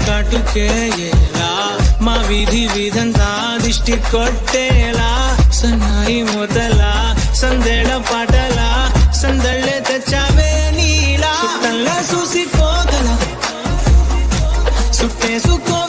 కాటుకేయేలా మా వీధి వీధంతా దిష్టి కొట్టేలా సన్నాయి మొదలా సందేళ పాటలా సందళ్ళే తెచ్చావే నీలా సుట్టల్లా చూసిపోగల సుట్టేసుకో